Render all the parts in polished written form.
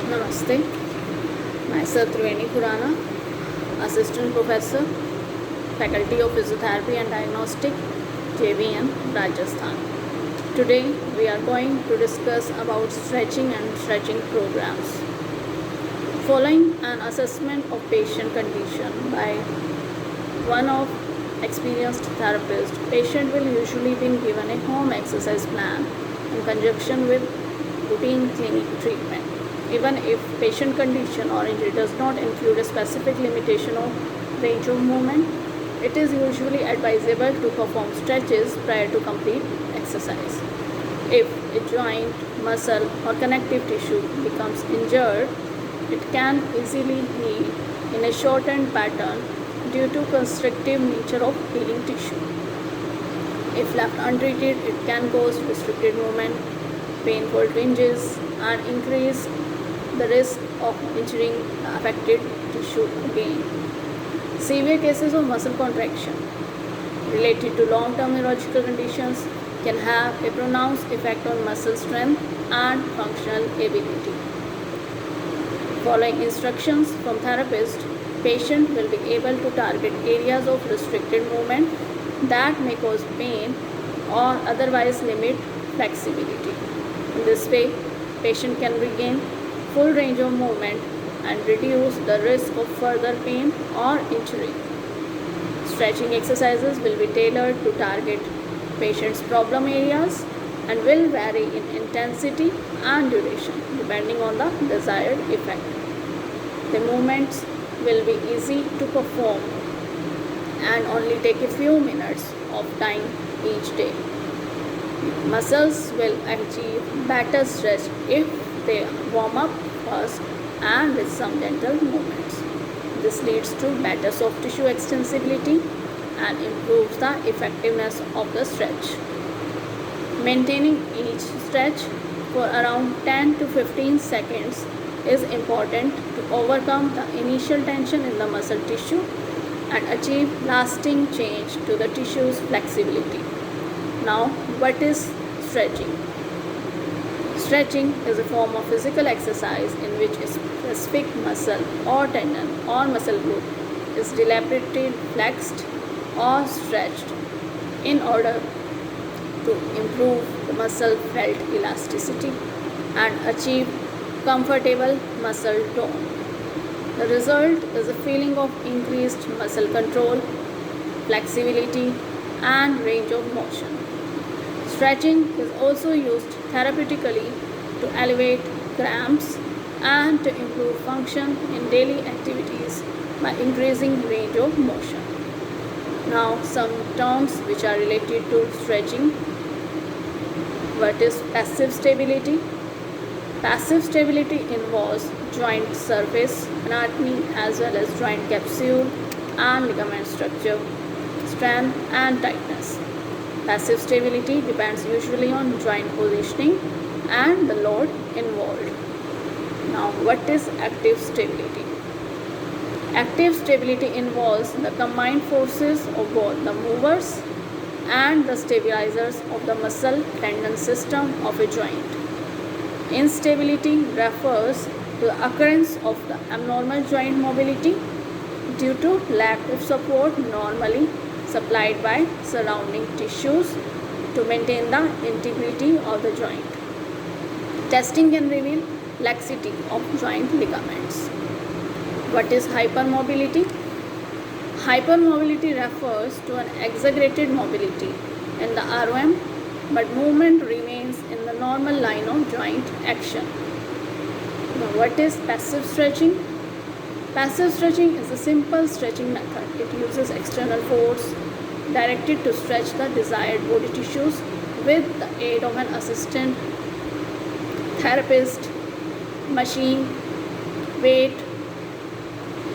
Namaste. Myself Triveni Khurana, Assistant Professor, Faculty of Physiotherapy and Diagnostic, JVM, Rajasthan. Today we are going to discuss about stretching and stretching programs. Following an assessment of patient condition by one of experienced therapist, patient will usually be given a home exercise plan in conjunction with routine clinic treatment. Even if patient condition or injury does not include a specific limitation of range of movement, it is usually advisable to perform stretches prior to complete exercise. If a joint, muscle or connective tissue becomes injured, it can easily heal in a shortened pattern due to constrictive nature of healing tissue. If left untreated, it can cause restricted movement, painful twinges, and increase the risk of injuring the affected tissue again. Severe cases of muscle contraction related to long-term neurological conditions can have a pronounced effect on muscle strength and functional ability. Following instructions from therapist, patient will be able to target areas of restricted movement that may cause pain or otherwise limit flexibility. In this way, patient can regain full range of movement and reduce the risk of further pain or injury. Stretching exercises will be tailored to target patient's problem areas and will vary in intensity and duration depending on the desired effect. The movements will be easy to perform and only take a few minutes of time each day. Muscles will achieve better stretch if they warm up first and with some gentle movements. This leads to better soft tissue extensibility and improves the effectiveness of the stretch. Maintaining each stretch for around 10 to 15 seconds is important to overcome the initial tension in the muscle tissue and achieve lasting change to the tissue's flexibility. Now, what is stretching? Stretching is a form of physical exercise in which a specific muscle or tendon or muscle group is deliberately flexed or stretched in order to improve the muscle felt elasticity and achieve comfortable muscle tone. The result is a feeling of increased muscle control, flexibility, and range of motion. Stretching is also used therapeutically to alleviate cramps and to improve function in daily activities by increasing range of motion. Now, some terms which are related to stretching. What is passive stability? Passive stability involves joint surface anatomy as well as joint capsule and ligament structure, strength and tightness. Passive stability depends usually on joint positioning and the load involved. Now, what is active stability? Active stability involves the combined forces of both the movers and the stabilizers of the muscle tendon system of a joint. Instability refers to the occurrence of the abnormal joint mobility due to lack of support normally supplied by surrounding tissues to maintain the integrity of the joint. Testing can reveal laxity of joint ligaments. What is hypermobility? Hypermobility refers to an exaggerated mobility in the ROM, but movement remains in the normal line of joint action. Now, what is passive stretching? Passive stretching is a simple stretching method. It uses external force directed to stretch the desired body tissues with the aid of an assistant, therapist, machine, weight,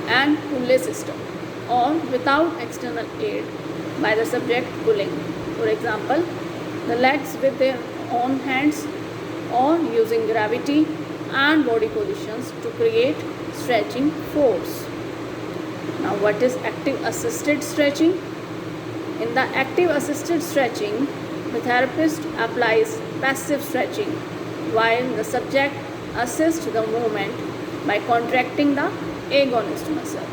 and pulley system, or without external aid by the subject pulling. For example, the legs with their own hands or using gravity and body positions to create stretching force. Now, what is active assisted stretching? In the active assisted stretching, the therapist applies passive stretching while the subject assist the movement by contracting the agonist muscle.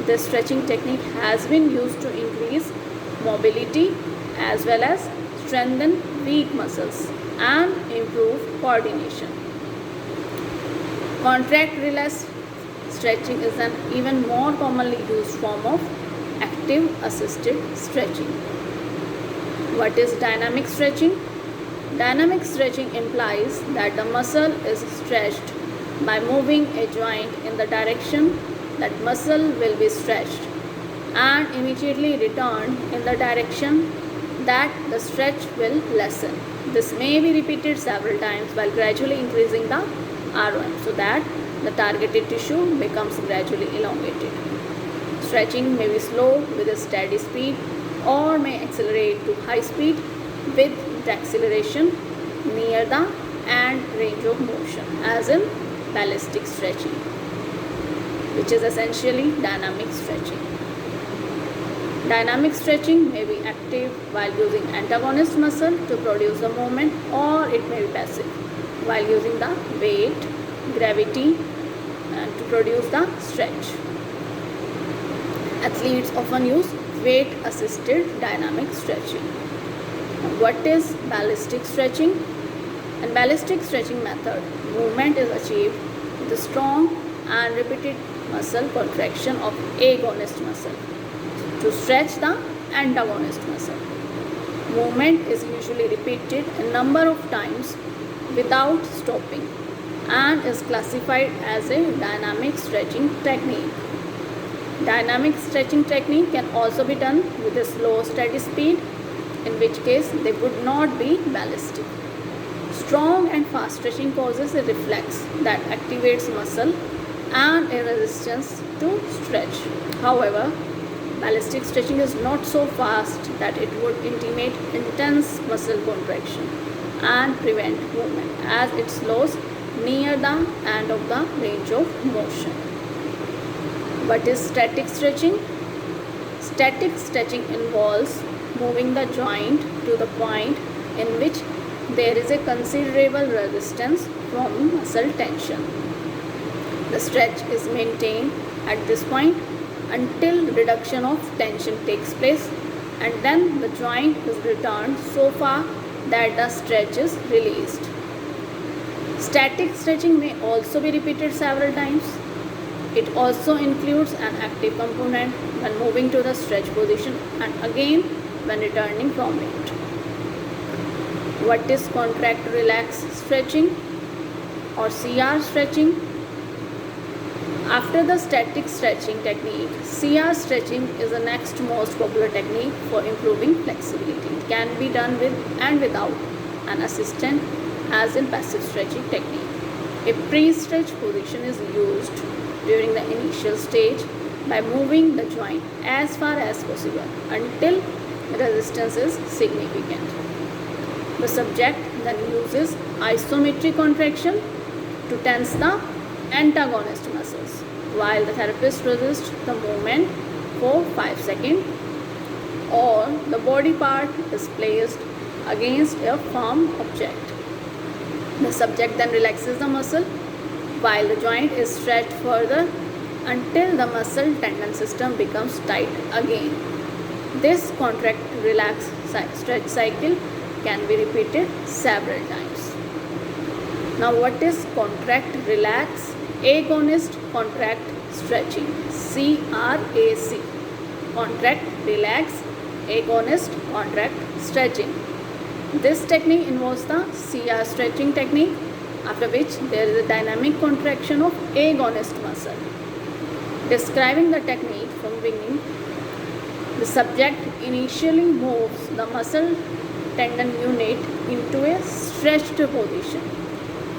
This stretching technique has been used to increase mobility as well as strengthen weak muscles and improve coordination. Contract relax stretching is an even more commonly used form of active assisted stretching. What is dynamic stretching? Dynamic stretching implies that the muscle is stretched by moving a joint in the direction that muscle will be stretched and immediately returned in the direction that the stretch will lessen. This may be repeated several times while gradually increasing the ROM so that the targeted tissue becomes gradually elongated. Stretching may be slow with a steady speed or may accelerate to high speed with the acceleration near the end range of motion, as in ballistic stretching, which is essentially dynamic stretching. Dynamic stretching may be active while using antagonist muscle to produce the movement, or it may be passive while using the weight, gravity, and to produce the stretch. Athletes often use weight assisted dynamic stretching. What is ballistic stretching? In ballistic stretching method, movement is achieved with a strong and repeated muscle contraction of agonist muscle to stretch the antagonist muscle. Movement is usually repeated a number of times without stopping and is classified as a dynamic stretching technique. Dynamic stretching technique can also be done with a slow steady speed, in which case they would not be ballistic. Strong and fast stretching causes a reflex that activates muscle and a resistance to stretch. However, ballistic stretching is not so fast that it would intimate intense muscle contraction and prevent movement, as it slows near the end of the range of motion. What is static stretching? Static stretching involves moving the joint to the point in which there is a considerable resistance from muscle tension. The stretch is maintained at this point until reduction of tension takes place, and then the joint is returned so far that the stretch is released. Static stretching may also be repeated several times. It also includes an active component when moving to the stretch position and again when returning from it. What is contract relax stretching or CR stretching? After the static stretching technique, CR stretching is the next most popular technique for improving flexibility. It can be done with and without an assistant, as in passive stretching technique. A pre-stretch position is used during the initial stage by moving the joint as far as possible until resistance is significant. The subject then uses isometric contraction to tense the antagonist muscles, while the therapist resists the movement for 5 seconds, or the body part is placed against a firm object. The subject then relaxes the muscle while the joint is stretched further until the muscle tendon system becomes tight again. This contract relax stretch cycle can be repeated several times. Now, what is contract relax agonist contract stretching? CRAC. Contract relax agonist contract stretching. This technique involves the CR stretching technique, after which there is a dynamic contraction of agonist muscle. Describing the technique from beginning, the subject initially moves the muscle tendon unit into a stretched position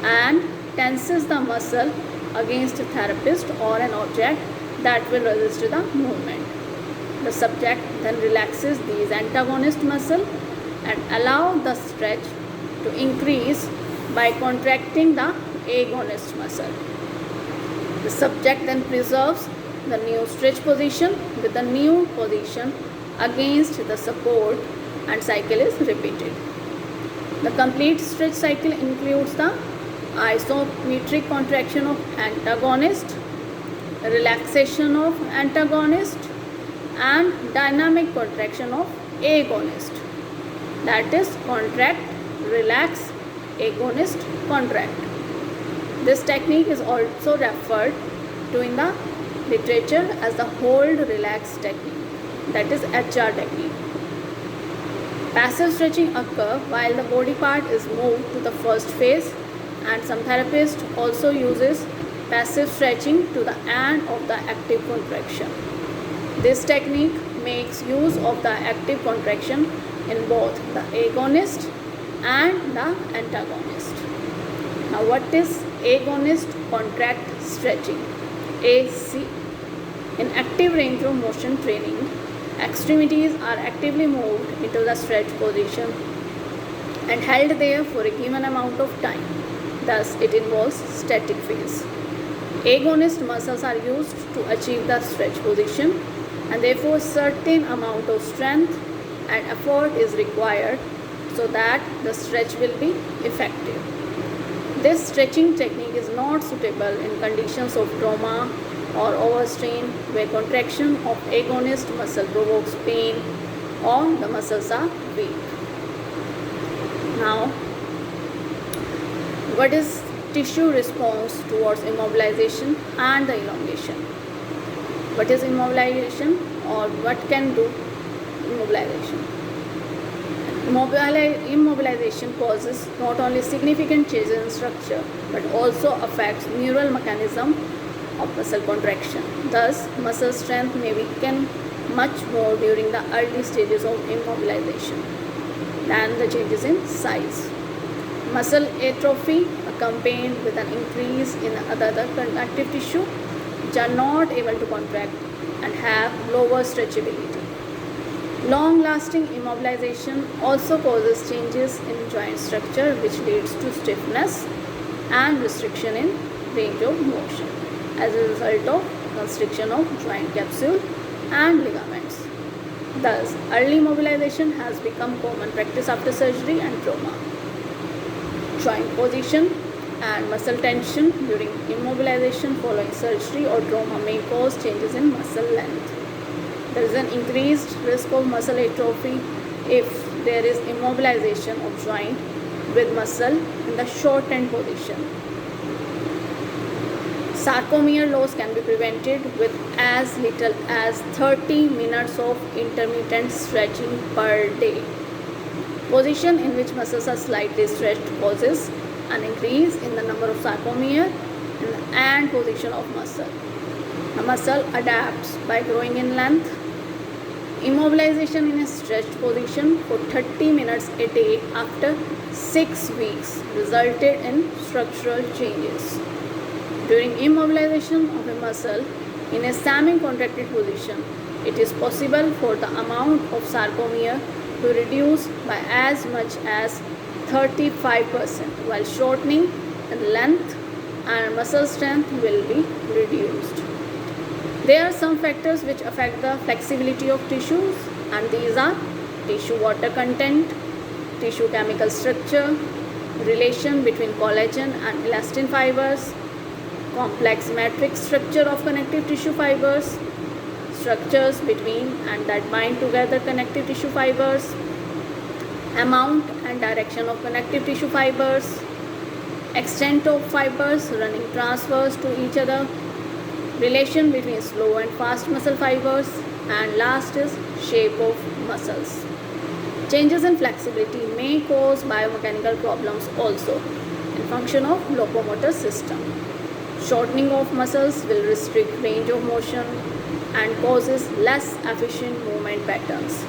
and tenses the muscle against a therapist or an object that will resist the movement. The subject then relaxes these antagonist muscle and allow the stretch to increase by contracting the agonist muscle. The subject then preserves the new stretch position with the new position against the support, and cycle is repeated. The complete stretch cycle includes the isometric contraction of antagonist, relaxation of antagonist, and dynamic contraction of agonist. That is contract, relax, agonist, contract. This technique is also referred to in the literature as the hold relax technique, that is HR technique. Passive stretching occurs while the body part is moved to the first phase, and some therapists also uses passive stretching to the end of the active contraction. This technique makes use of the active contraction in both the agonist and the antagonist. Now, what is agonist contract stretching? AC. In active range of motion training, extremities are actively moved into the stretch position and held there for a given amount of time. Thus, it involves static phase. Agonist muscles are used to achieve the stretch position, and therefore certain amount of strength and effort is required so that the stretch will be effective. This stretching technique is not suitable in conditions of trauma or overstrain where contraction of agonist muscle provokes pain or the muscles are weak. Now, what is tissue response towards immobilization and the elongation? What is immobilization, or what can do immobilization? Immobilization causes not only significant changes in structure but also affects neural mechanism of muscle contraction. Thus, muscle strength may weaken much more during the early stages of immobilization than the changes in size. Muscle atrophy accompanied with an increase in other connective tissue which are not able to contract and have lower stretchability. Long-lasting immobilization also causes changes in joint structure which leads to stiffness and restriction in range of motion as a result of constriction of joint capsule and ligaments. Thus, early mobilization has become common practice after surgery and trauma. Joint position and muscle tension during immobilization following surgery or trauma may cause changes in muscle length. There is an increased risk of muscle atrophy if there is immobilization of joint with muscle in the shortened position. Sarcomere loss can be prevented with as little as 30 minutes of intermittent stretching per day. Position in which muscles are slightly stretched causes an increase in the number of sarcomere and position of muscle. The muscle adapts by growing in length. Immobilization in a stretched position for 30 minutes a day after 6 weeks resulted in structural changes. During immobilization of a muscle in a semi-contracted position, it is possible for the amount of sarcomere to reduce by as much as 35%, while shortening in length and muscle strength will be reduced. There are some factors which affect the flexibility of tissues, and these are tissue water content, tissue chemical structure, relation between collagen and elastin fibers, complex matrix structure of connective tissue fibers, structures between and that bind together connective tissue fibers, amount and direction of connective tissue fibers, extent of fibers running transverse to each other, relation between slow and fast muscle fibers, and last is shape of muscles. Changes in flexibility may cause biomechanical problems also in function of locomotor system. Shortening of muscles will restrict range of motion and causes less efficient movement patterns,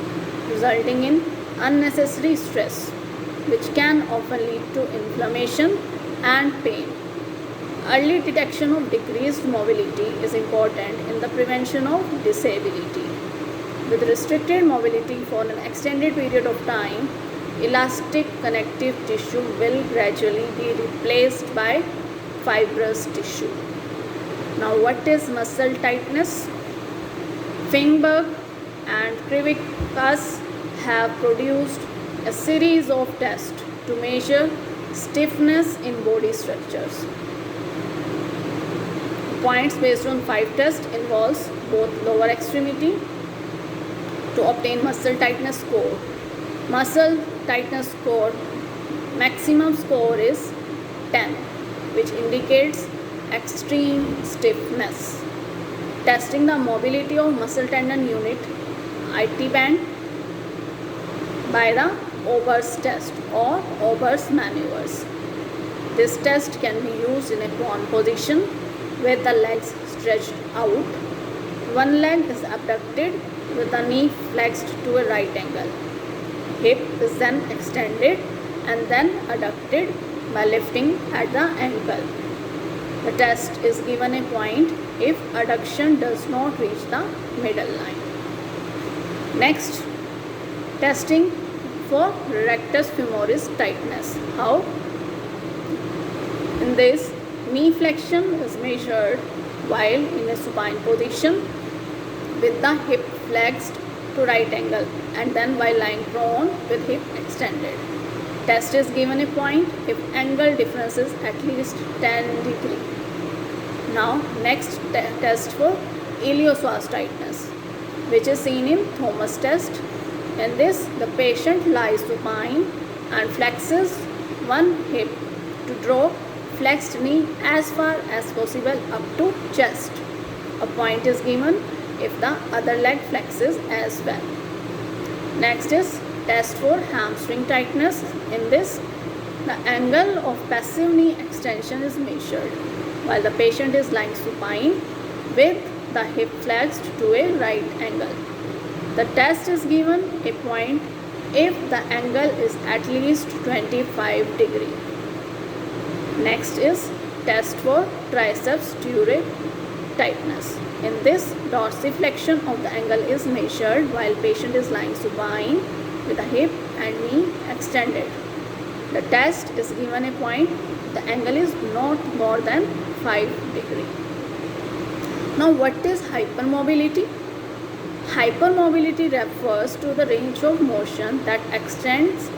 resulting in unnecessary stress, which can often lead to inflammation and pain. Early detection of decreased mobility is important in the prevention of disability. With restricted mobility for an extended period of time, elastic connective tissue will gradually be replaced by fibrous tissue. Now, what is muscle tightness? Feinberg and Krivickas have produced a series of tests to measure Stiffness in body structures. Points based on 5 tests involves both lower extremity to obtain muscle tightness score. Muscle tightness score maximum score is 10, which indicates extreme stiffness. Testing the mobility of muscle tendon unit IT band by the Ober's test or Ober's maneuvers. This test can be used in a prone position with the legs stretched out. One leg is abducted with the knee flexed to a right angle. Hip is then extended and then adducted by lifting at the ankle. The test is given a point if adduction does not reach the middle line. Next, testing for rectus femoris tightness. How? In this, knee flexion is measured while in a supine position with the hip flexed to right angle and then while lying prone with hip extended. Test is given a point if angle difference is at least 10 degree. Now next test for iliopsoas tightness, which is seen in Thomas test. In this, the patient lies supine and flexes one hip to draw flexed knee as far as possible up to chest. A point is given if the other leg flexes as well. Next is test for hamstring tightness. In this, the angle of passive knee extension is measured while the patient is lying supine with the hip flexed to a right angle. The test is given a point if the angle is at least 25 degree. Next is test for triceps turae tightness. In this, dorsiflexion of the angle is measured while patient is lying supine with the hip and knee extended. The test is given a point if the angle is not more than 5 degree. Now what is hypermobility? Hypermobility refers to the range of motion that extends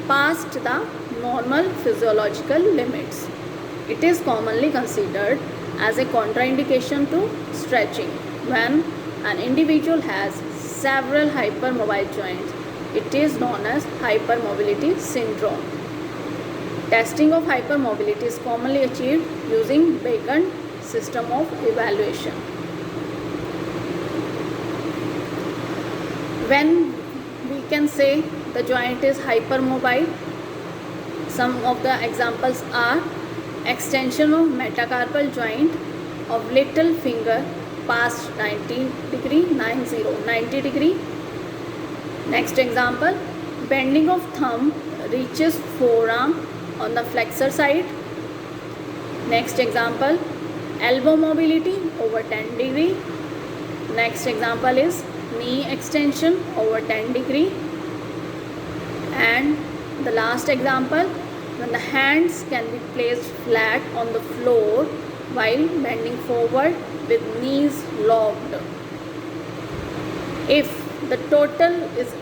past the normal physiological limits. It is commonly considered as a contraindication to stretching when an individual has several hypermobile joints. It is known as hypermobility syndrome. Testing of hypermobility is commonly achieved using Bacon system of evaluation. When we can say the joint is hypermobile, some of the examples are extension of metacarpal joint of little finger past 90 degree. Next example, bending of thumb reaches forearm on the flexor side. Next example, elbow mobility over 10 degree. Next example is knee extension over 10 degree. And the last example, when the hands can be placed flat on the floor while bending forward with knees locked. If the total is,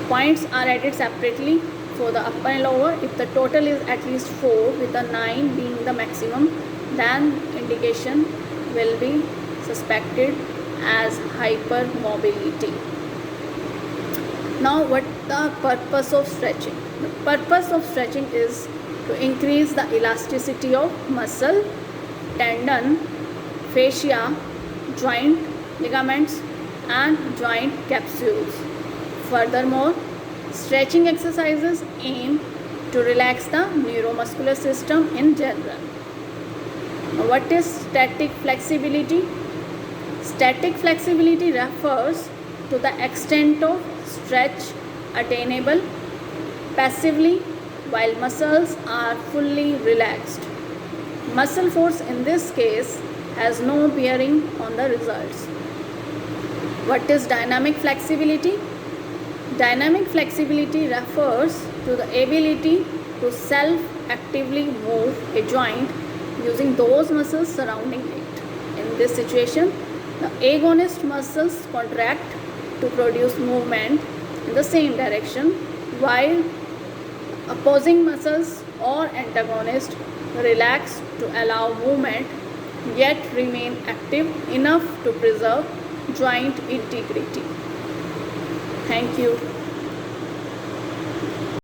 points are added separately for the upper and lower. If the total is at least 4 with the 9 being the maximum, then indication will be suspected as hypermobility. Now what the purpose of stretching? The purpose of stretching is to increase the elasticity of muscle, tendon, fascia, joint ligaments and joint capsules. Furthermore, stretching exercises aim to relax the neuromuscular system in general. Now, what is static flexibility? Static flexibility refers to the extent of stretch attainable passively while muscles are fully relaxed. Muscle force in this case has no bearing on the results. What is dynamic flexibility? Dynamic flexibility refers to the ability to self-actively move a joint using those muscles surrounding it. In this situation, the agonist muscles contract to produce movement in the same direction while Opposing muscles or antagonist relax to allow movement yet remain active enough to preserve joint integrity. Thank you.